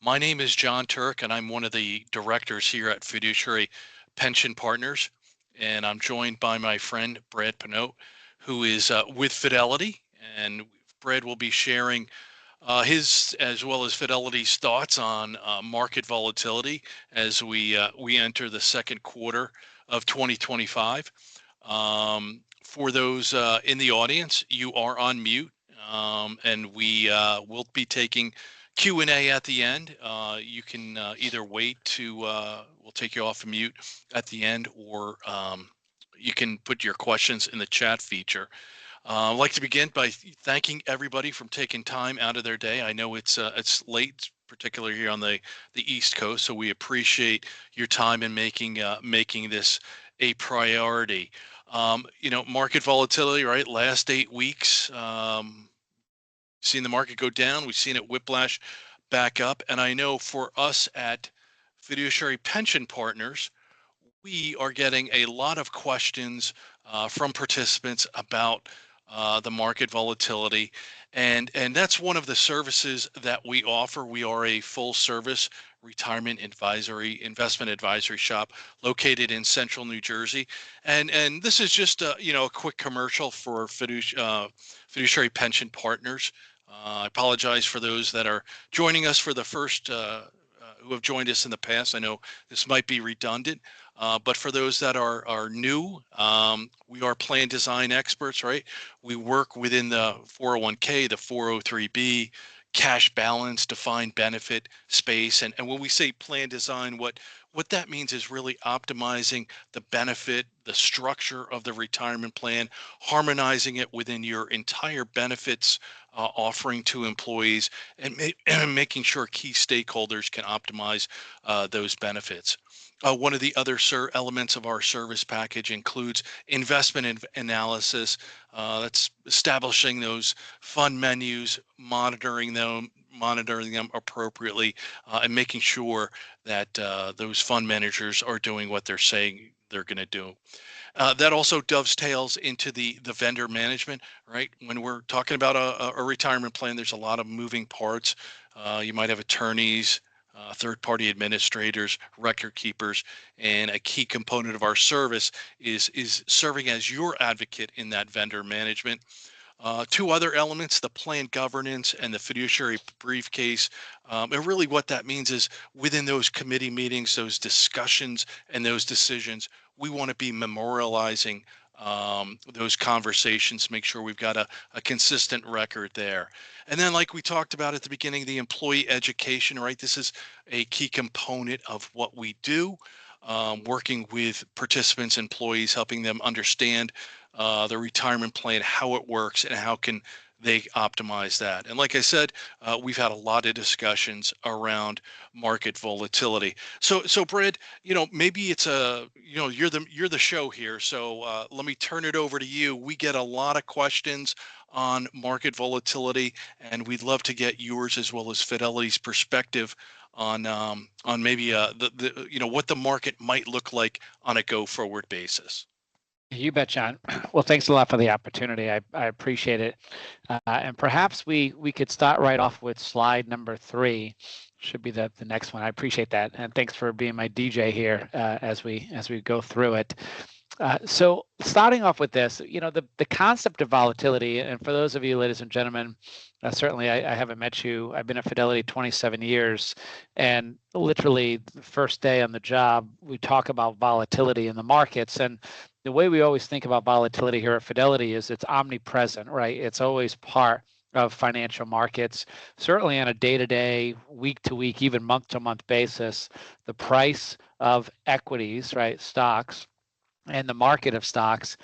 My name is John Turk, and I'm one of the directors here at Fiduciary Pension Partners. And I'm joined by my friend Brad Pinot, who is with Fidelity. And Brad will be sharing his as well as Fidelity's thoughts on market volatility as we enter the second quarter of 2025. For those in the audience, you are on mute, and we will be taking Q&A at the end. You can either wait to we'll take you off of mute at the end, or you can put your questions in the chat feature. I'd like to begin by thanking everybody for taking time out of their day. I know it's late, particularly here on the East Coast, so we appreciate your time in making this a priority. Market volatility, right? Last 8 weeks, seen the market go down. We've seen it whiplash back up, and I know for us at Fiduciary Pension Partners, we are getting a lot of questions from participants about the market volatility, and that's one of the services that we offer. We are a full service retirement investment advisory shop located in central New Jersey, and this is just a quick commercial for Fiduciary Pension Partners. I apologize for those that are joining us for the first who have joined us in the past. I know this might be redundant, but for those that are new, we are plan design experts, right? We work within the 401k, the 403b, cash balance, defined benefit space. And when we say plan design, what that means is really optimizing the benefit, the structure of the retirement plan, harmonizing it within your entire benefits offering to employees, and making sure key stakeholders can optimize those benefits. One of the other elements of our service package includes investment analysis. That's establishing those fund menus, monitoring them appropriately, and making sure that those fund managers are doing what they're saying they're going to do. That also dovetails into the vendor management, right? When we're talking about a retirement plan, there's a lot of moving parts. You might have attorneys, third-party administrators, record keepers, and a key component of our service is serving as your advocate in that vendor management. Two other elements, the plan governance and the fiduciary briefcase. And really what that means is within those committee meetings, those discussions and those decisions, we want to be memorializing those conversations, make sure we've got a consistent record there. And then like we talked about at the beginning, the employee education, right? This is a key component of what we do, working with participants, employees, helping them understand the retirement plan, how it works, and how can they optimize that. And like I said, we've had a lot of discussions around market volatility. So Brad, maybe it's you're the show here. So let me turn it over to you. We get a lot of questions on market volatility, and we'd love to get yours as well as Fidelity's perspective on maybe what the market might look like on a go forward basis. You bet, John. Well, thanks a lot for the opportunity. I appreciate it. And perhaps we could start right off with slide number 3. Should be the next one. I appreciate that, and thanks for being my DJ here as we go through it. So starting off with this, the concept of volatility, and for those of you, ladies and gentlemen, certainly I haven't met you. I've been at Fidelity 27 years, and literally the first day on the job, we talk about volatility in the markets. And the way we always think about volatility here at Fidelity is it's omnipresent, right? It's always part of financial markets, certainly on a day-to-day, week-to-week, even month-to-month basis. The price of equities, right, stocks, and the market of stocks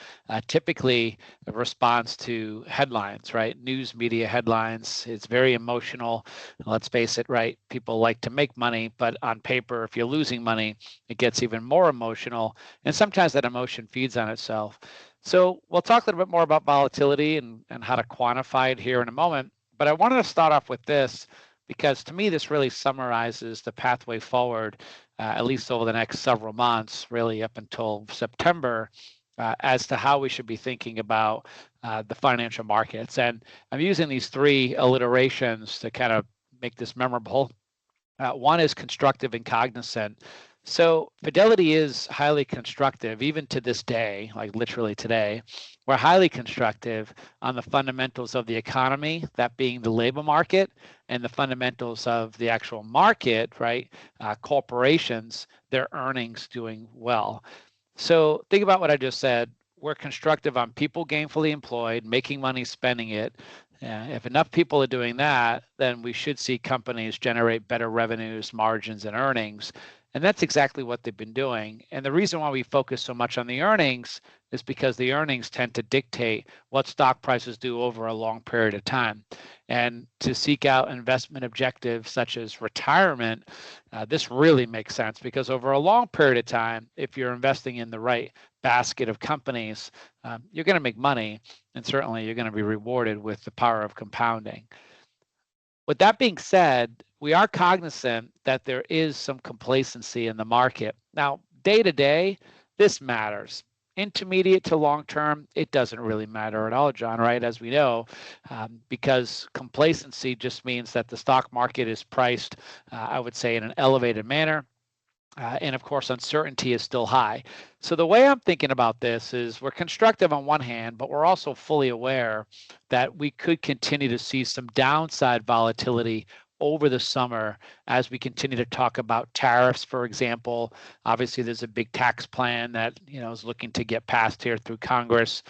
typically responds to headlines, right? News media headlines. It's very emotional. Let's face it, right? People like to make money, but on paper, if you're losing money, it gets even more emotional. And sometimes that emotion feeds on itself. So we'll talk a little bit more about volatility and how to quantify it here in a moment. But I wanted to start off with this because to me, this really summarizes the pathway forward, at least over the next several months, really up until September, as to how we should be thinking about the financial markets. And I'm using these 3 alliterations to kind of make this memorable. One is constructive and cognizant. So Fidelity is highly constructive, even to this day, like literally today. We're highly constructive on the fundamentals of the economy, that being the labor market, and the fundamentals of the actual market, right? Corporations, their earnings doing well. So think about what I just said. We're constructive on people gainfully employed, making money, spending it. If enough people are doing that, then we should see companies generate better revenues, margins, and earnings. And that's exactly what they've been doing. And the reason why we focus so much on the earnings is because the earnings tend to dictate what stock prices do over a long period of time. And to seek out investment objectives such as retirement, this really makes sense because over a long period of time, if you're investing in the right basket of companies, you're going to make money, and certainly you're going to be rewarded with the power of compounding. With that being said, we are cognizant that there is some complacency in the market. Now, day to day, this matters. Intermediate to long term, it doesn't really matter at all, John, right? As we know, because complacency just means that the stock market is priced, I would say, in an elevated manner. And of course, uncertainty is still high. So the way I'm thinking about this is we're constructive on one hand, but we're also fully aware that we could continue to see some downside volatility over the summer as we continue to talk about tariffs, for example. Obviously, there's a big tax plan that is looking to get passed here through Congress.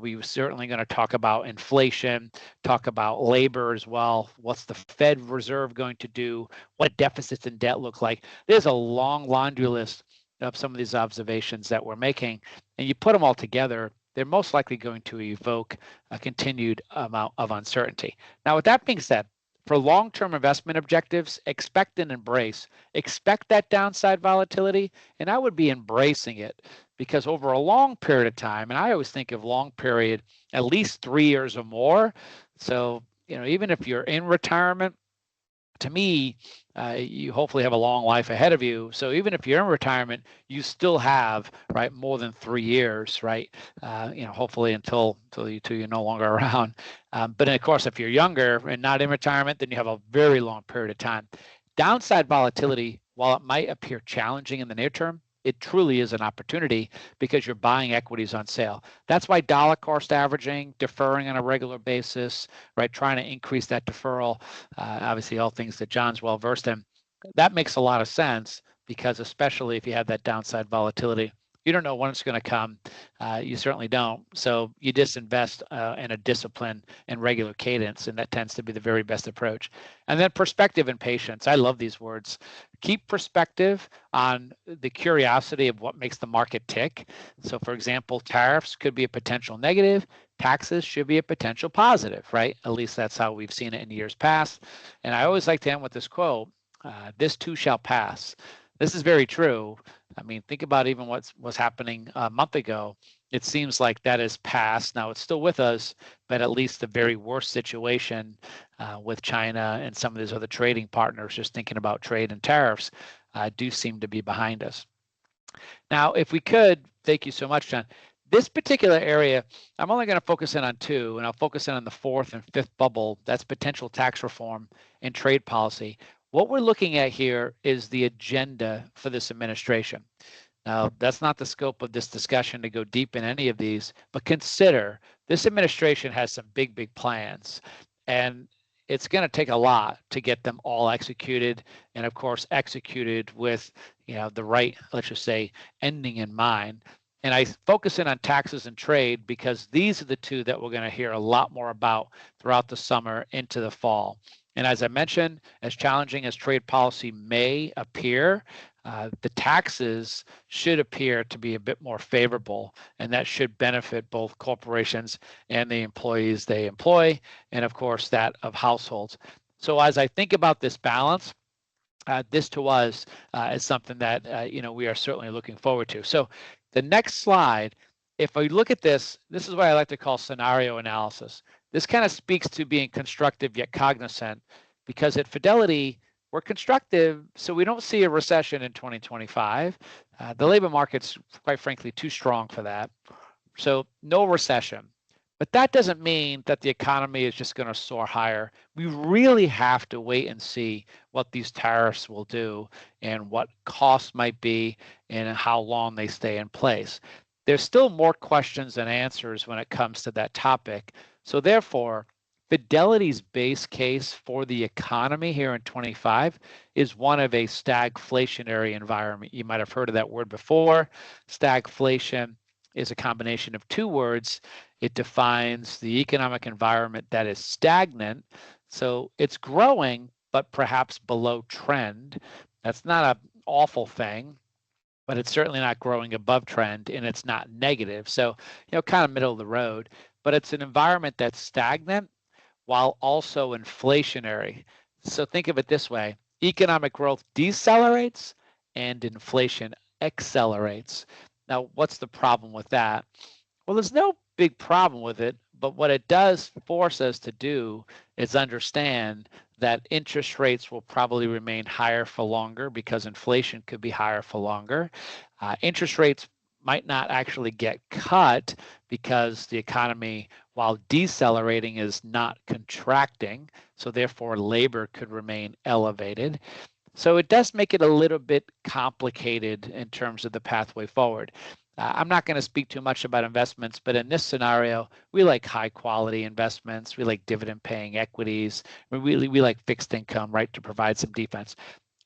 We're certainly going to talk about inflation, talk about labor as well. What's the Fed Reserve going to do? What deficits and debt look like? There's a long laundry list of some of these observations that we're making, and you put them all together, they're most likely going to evoke a continued amount of uncertainty. Now, with that being said, for long-term investment objectives, expect and embrace. Expect that downside volatility, and I would be embracing it because over a long period of time, and I always think of long period, at least 3 years or more. So, even if you're in retirement, to me, you hopefully have a long life ahead of you. So even if you're in retirement, you still have more than 3 years, right? Hopefully until you're no longer around. But then of course, if you're younger and not in retirement, then you have a very long period of time. Downside volatility, while it might appear challenging in the near term, it truly is an opportunity because you're buying equities on sale. That's why dollar cost averaging, deferring on a regular basis, right? Trying to increase that deferral, obviously all things that John's well versed in. That makes a lot of sense because especially if you have that downside volatility, you don't know when it's going to come. You certainly don't. So you just invest in a discipline and regular cadence, and that tends to be the very best approach. And then perspective and patience. I love these words. Keep perspective on the curiosity of what makes the market tick. So for example, tariffs could be a potential negative. Taxes should be a potential positive, right? At least that's how we've seen it in years past. And I always like to end with this quote, this too shall pass. This is very true. I mean, think about even what was happening a month ago. It seems like that is past. Now it's still with us, but at least the very worst situation with China and some of these other trading partners, just thinking about trade and tariffs, do seem to be behind us. Now, if we could, thank you so much, John. This particular area, I'm only going to focus in on two, and I'll focus in on the fourth and fifth bubble. That's potential tax reform and trade policy. What we're looking at here is the agenda for this administration. Now, that's not the scope of this discussion to go deep in any of these, but consider this administration has some big, big plans, and it's going to take a lot to get them all executed, and of course, executed with the right, let's just say, ending in mind. And I focus in on taxes and trade because these are the two that we're going to hear a lot more about throughout the summer into the fall. And as I mentioned, as challenging as trade policy may appear, the taxes should appear to be a bit more favorable, and that should benefit both corporations and the employees they employ, and of course that of households. So as I think about this balance, this to us is something that we are certainly looking forward to. So the next slide, if we look at this, this is what I like to call scenario analysis. This kind of speaks to being constructive yet cognizant, because at Fidelity, we're constructive, so we don't see a recession in 2025. The labor market's, quite frankly, too strong for that. So no recession. But that doesn't mean that the economy is just going to soar higher. We really have to wait and see what these tariffs will do and what costs might be and how long they stay in place. There's still more questions than answers when it comes to that topic. So therefore, Fidelity's base case for the economy here in 25 is one of a stagflationary environment. You might have heard of that word before. Stagflation is a combination of two words. It defines the economic environment that is stagnant. So it's growing, but perhaps below trend. That's not an awful thing, but it's certainly not growing above trend, and it's not negative. So, kind of middle of the road, but it's an environment that's stagnant while also inflationary. So think of it this way: economic growth decelerates and inflation accelerates. Now, what's the problem with that? Well, there's no big problem with it, but what it does force us to do is understand that interest rates will probably remain higher for longer because inflation could be higher for longer. Interest rates might not actually get cut because the economy, while decelerating, is not contracting. So therefore, labor could remain elevated. So it does make it a little bit complicated in terms of the pathway forward. I'm not going to speak too much about investments, but in this scenario, we like high quality investments. We like dividend paying equities. We like fixed income, right, to provide some defense.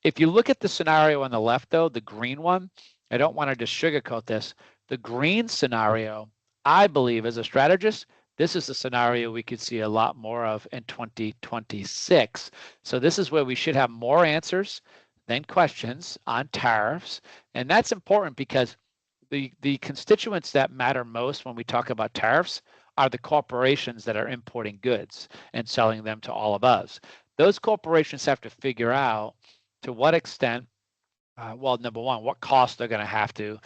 If you look at the scenario on the left, though, the green one, I don't want to just sugarcoat this. The green scenario, I believe, as a strategist, this is the scenario we could see a lot more of in 2026. So this is where we should have more answers than questions on tariffs. And that's important because the constituents that matter most when we talk about tariffs are the corporations that are importing goods and selling them to all of us. Those corporations have to figure out to what extent, well, number one, what costs they're going to have to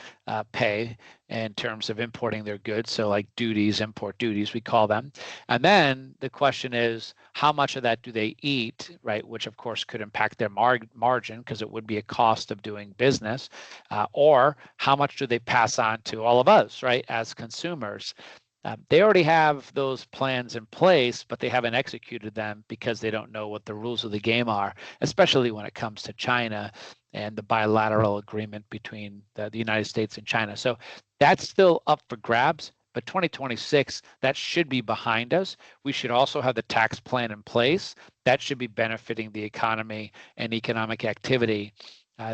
pay in terms of importing their goods. So like duties, import duties, we call them. And then the question is, how much of that do they eat, right? Which of course could impact their margin because it would be a cost of doing business. Or how much do they pass on to all of us, right, as consumers? They already have those plans in place, but they haven't executed them because they don't know what the rules of the game are, especially when it comes to China and the bilateral agreement between the United States and China. So that's still up for grabs, but 2026, that should be behind us. We should also have the tax plan in place. That should be benefiting the economy and economic activity.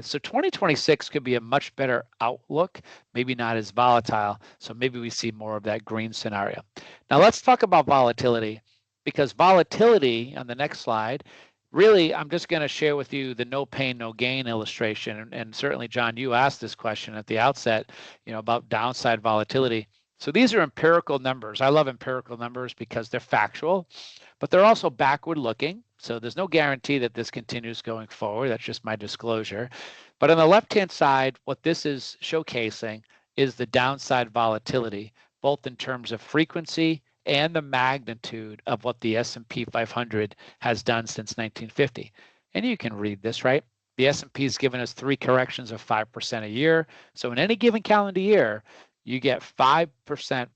So 2026 could be a much better outlook, maybe not as volatile. So maybe we see more of that green scenario. Now let's talk about volatility, because volatility on the next slide, really, I'm just going to share with you the no pain, no gain illustration. And certainly, John, you asked this question at the outset, about downside volatility. So these are empirical numbers. I love empirical numbers because they're factual, but they're also backward looking. So there's no guarantee that this continues going forward. That's just my disclosure. But on the left-hand side, what this is showcasing is the downside volatility, both in terms of frequency and the magnitude of what the S&P 500 has done since 1950. And you can read this, right? The S&P has given us 3 corrections of 5% a year. So in any given calendar year, you get 5%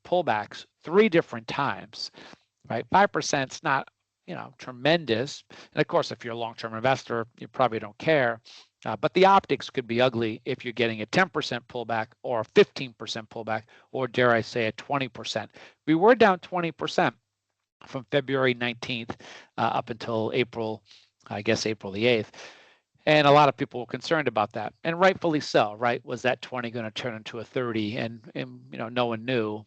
pullbacks 3 different times, right? 5% is not, tremendous. And of course, if you're a long-term investor, you probably don't care. But the optics could be ugly if you're getting a 10% pullback or a 15% pullback, or dare I say a 20%. We were down 20% from February 19th up until April, I guess April the 8th. And a lot of people were concerned about that, and rightfully so, right? Was that 20 going to turn into a 30? And no one knew.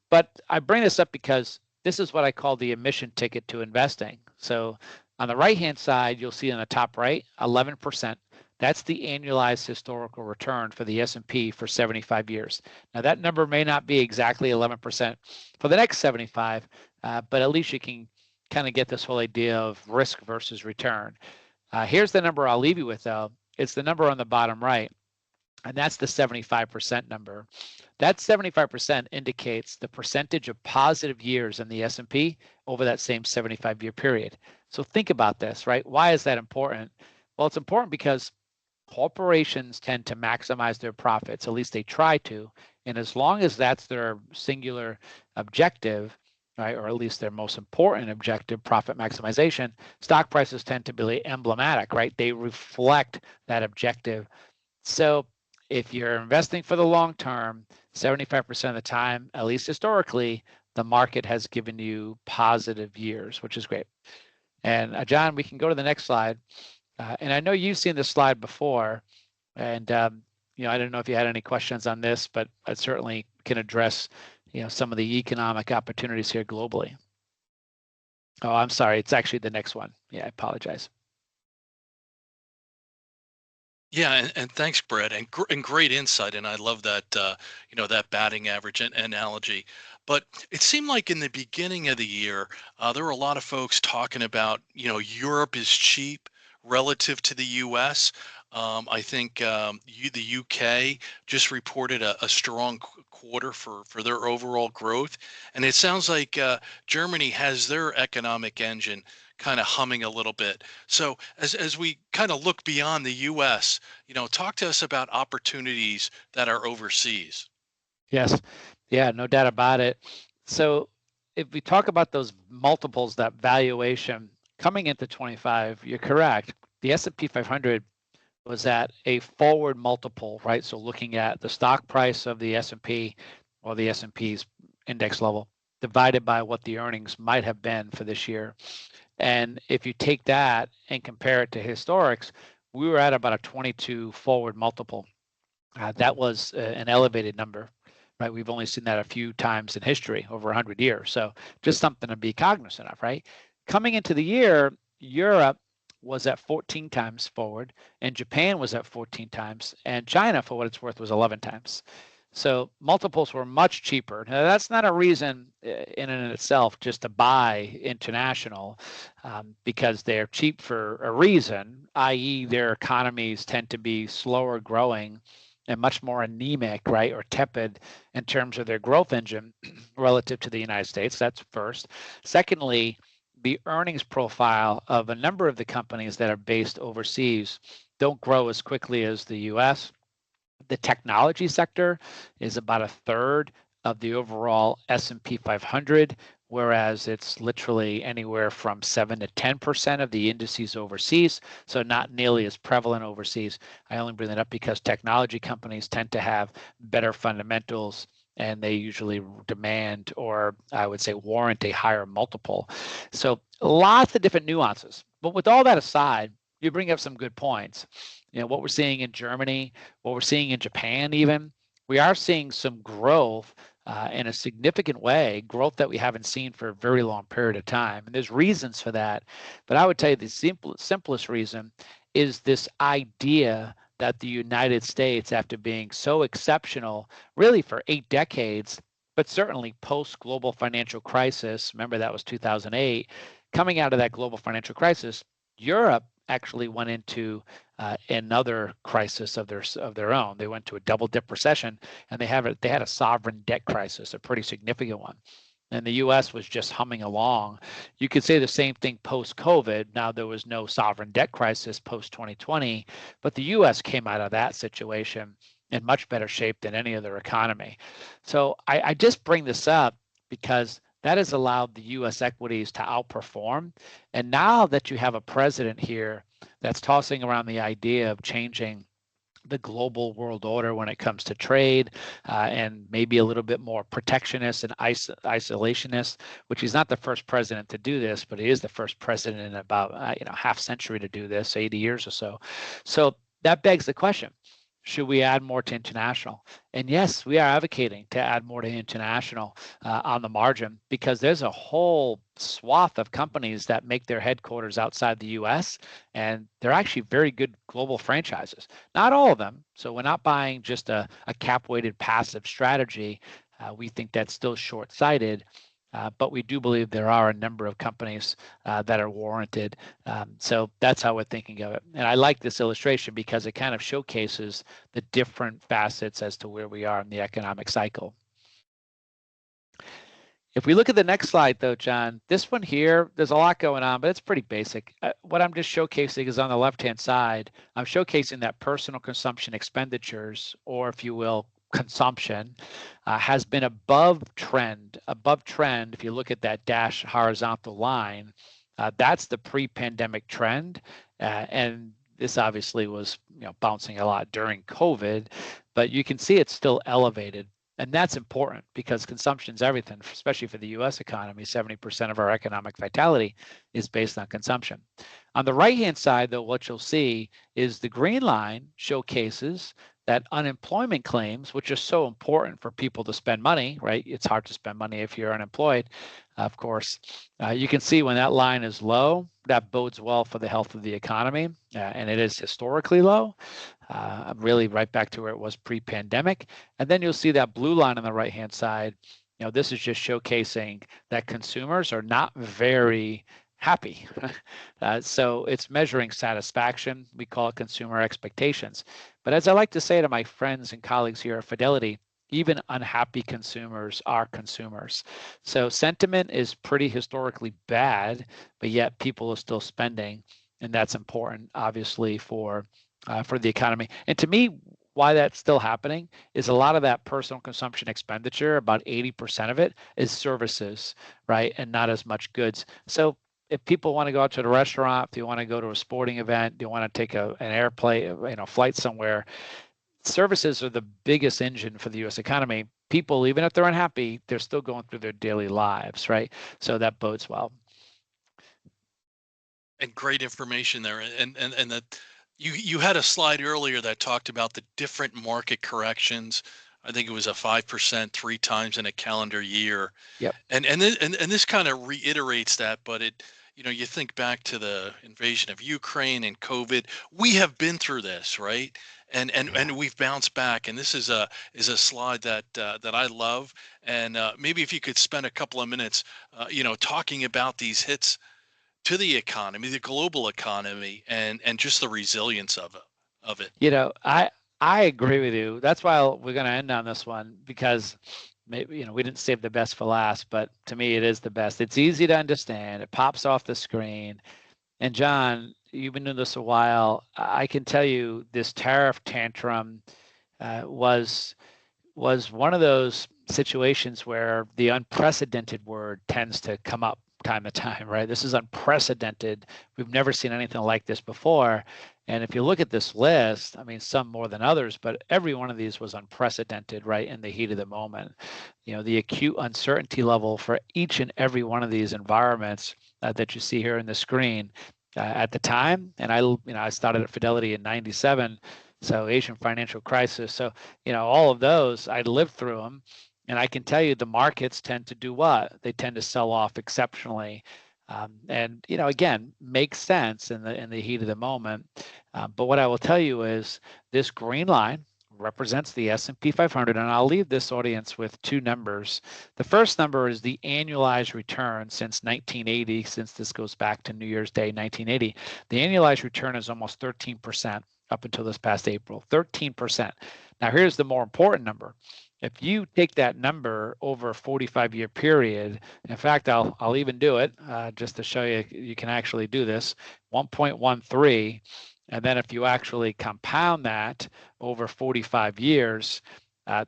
But I bring this up because this is what I call the admission ticket to investing. So on the right-hand side, you'll see on the top right, 11%. That's the annualized historical return for the S&P for 75 years. Now that number may not be exactly 11% for the next 75, but at least you can kind of get this whole idea of risk versus return. Here's the number I'll leave you with, though. It's the number on the bottom right, and that's the 75% number. That 75% indicates the percentage of positive years in the S&P over that same 75-year period. So think about this, right? Why is that important? Well, it's important because corporations tend to maximize their profits, at least they try to. And as long as that's their singular objective, right, or at least their most important objective, profit maximization, stock prices tend to be emblematic, right? They reflect that objective. So if you're investing for the long term, 75% of the time, at least historically, the market has given you positive years, which is great. And John, we can go to the next slide. And I know you've seen this slide before, and I don't know if you had any questions on this, but I certainly can address, some of the economic opportunities here globally. Oh, I'm sorry. It's actually the next one. Yeah, I apologize. Yeah, and thanks, Brett, and great insight. And I love that that batting average analogy. But it seemed like in the beginning of the year, there were a lot of folks talking about Europe is cheap relative to the U.S. I think the UK just reported a strong quarter for their overall growth, and it sounds like Germany has their economic engine kind of humming a little bit. So as we kind of look beyond the U.S., talk to us about opportunities that are overseas. Yes. Yeah, no doubt about it. So if we talk about those multiples, that valuation coming into 25, you're correct. The S&P 500 was at a forward multiple, right? So looking at the stock price of the S&P or the S&P's index level divided by what the earnings might have been for this year. And if you take that and compare it to historics, we were at about a 22 forward multiple. That was an elevated number, right? We've only seen that a few times in history over 100 years. So just something to be cognizant of, right? Coming into the year, Europe was at 14 times forward, and Japan was at 14 times, and China, for what it's worth, was 11 times. So multiples were much cheaper. Now, that's not a reason in and of itself just to buy international, because they're cheap for a reason, i.e. their economies tend to be slower growing and much more anemic, right, or tepid in terms of their growth engine relative to the United States. That's first. Secondly, the earnings profile of a number of the companies that are based overseas don't grow as quickly as the US. The technology sector is about a third of the overall S&P 500, whereas it's literally anywhere from 7 to 10% of the indices overseas, so not nearly as prevalent overseas. I only bring that up because technology companies tend to have better fundamentals, and they usually demand, or I would say warrant, a higher multiple. So lots of different nuances. But with all that aside, you bring up some good points. What we're seeing in Germany, what we're seeing in Japan even, we are seeing some growth in a significant way, growth that we haven't seen for a very long period of time. And there's reasons for that. But I would tell you the simplest reason is this idea that the United States, after being so exceptional, really for 8 decades, but certainly post-global financial crisis, remember that was 2008, coming out of that global financial crisis, Europe actually went into another crisis of their own. They went to a double dip recession, and they had a sovereign debt crisis, a pretty significant one. And the U.S. was just humming along. You could say the same thing post-COVID. Now there was no sovereign debt crisis post-2020, but the U.S. came out of that situation in much better shape than any other economy. So I just bring this up because that has allowed the U.S. equities to outperform. And now that you have a president here that's tossing around the idea of changing the global world order when it comes to trade, and maybe a little bit more protectionist and isolationist, which he's not the first president to do this, but he is the first president in about half century to do this, 80 years or so. So that begs the question, should we add more to international? And yes, we are advocating to add more to international on the margin, because there's a whole swath of companies that make their headquarters outside the US, and they're actually very good global franchises. Not all of them. So we're not buying just a cap weighted passive strategy. We think that's still short-sighted. But we do believe there are a number of companies that are warranted. So that's how we're thinking of it. And I like this illustration because it kind of showcases the different facets as to where we are in the economic cycle. If we look at the next slide, though, John, this one here, there's a lot going on, but it's pretty basic. What I'm just showcasing is on the left-hand side, I'm showcasing that personal consumption expenditures, or if you will, consumption has been above trend. If you look at that dash horizontal line, that's the pre-pandemic trend. And this obviously was bouncing a lot during COVID, but you can see it's still elevated. And that's important because consumption is everything, especially for the US economy. 70% of our economic vitality is based on consumption. On the right-hand side, though, what you'll see is the green line showcases that unemployment claims, which are so important for people to spend money, right? It's hard to spend money if you're unemployed, of course. You can see when that line is low, that bodes well for the health of the economy, and it is historically low. Really right back to where it was pre-pandemic. And then you'll see that blue line on the right-hand side. This is just showcasing that consumers are not very happy. So it's measuring satisfaction. We call it consumer expectations. But as I like to say to my friends and colleagues here at Fidelity, even unhappy consumers are consumers. So sentiment is pretty historically bad, but yet people are still spending, and that's important, obviously, for the economy. And to me, why that's still happening is a lot of that personal consumption expenditure, about 80% of it is services, right? And not as much goods. So if people want to go out to the restaurant, if you want to go to a sporting event, you want to take an airplane, flight somewhere, services are the biggest engine for the U.S. economy. People, even if they're unhappy, they're still going through their daily lives, right? So that bodes well. And great information there. And that you had a slide earlier that talked about the different market corrections. I think it was a 5% 3 times in a calendar year. Yep. And this kind of reiterates that, but you think back to the invasion of Ukraine and COVID. We have been through this, right? And we've bounced back. And this is a slide that I love. And maybe if you could spend a couple of minutes, talking about these hits to the economy, the global economy, and just the resilience of it. I agree with you. That's why we're going to end on this one, because maybe we didn't save the best for last, but to me it is the best. It's easy to understand. It pops off the screen. And John, you've been doing this a while. I can tell you this tariff tantrum was one of those situations where the unprecedented word tends to come up time to time, right? This is unprecedented. We've never seen anything like this before. And if you look at this list, I mean, some more than others, but every one of these was unprecedented, right, in the heat of the moment. The acute uncertainty level for each and every one of these environments that you see here in the screen at the time. And I started at Fidelity in '97. So Asian financial crisis. So, all of those, I lived through them. And I can tell you the markets tend to do what? They tend to sell off exceptionally. And, again, makes sense in the heat of the moment. But what I will tell you is this green line represents the S&P 500. And I'll leave this audience with two numbers. The first number is the annualized return since 1980, since this goes back to New Year's Day, 1980. The annualized return is almost 13%. Up until this past April, 13%. Now, here's the more important number. If you take that number over a 45-year period, in fact, I'll even do it just to show you you can actually do this, 1.13, and then if you actually compound that over 45 years,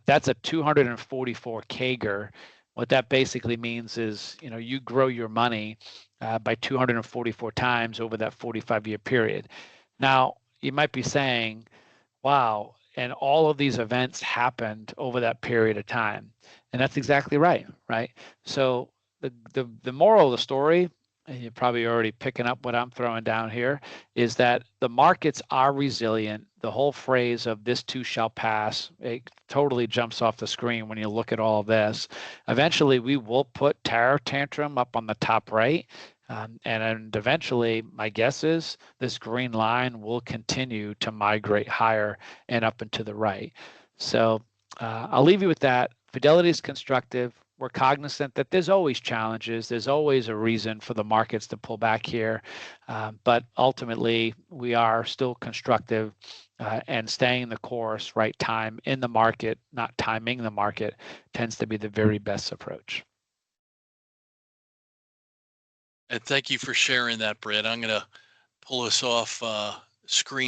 that's a 244 CAGR. What that basically means is, you grow your money by 244 times over that 45-year period. Now, you might be saying, wow, and all of these events happened over that period of time. And that's exactly right, right? So the moral of the story, and you're probably already picking up what I'm throwing down here, is that the markets are resilient. The whole phrase of "this too shall pass," it totally jumps off the screen when you look at all of this. Eventually, we will put tariff tantrum up on the top right. And eventually, my guess is this green line will continue to migrate higher and up and to the right. So I'll leave you with that. Fidelity is constructive. We're cognizant that there's always challenges. There's always a reason for the markets to pull back here. But ultimately, we are still constructive and staying the course, right time in the market, not timing the market, tends to be the very best approach. And thank you for sharing that, Brett. I'm going to pull us off screen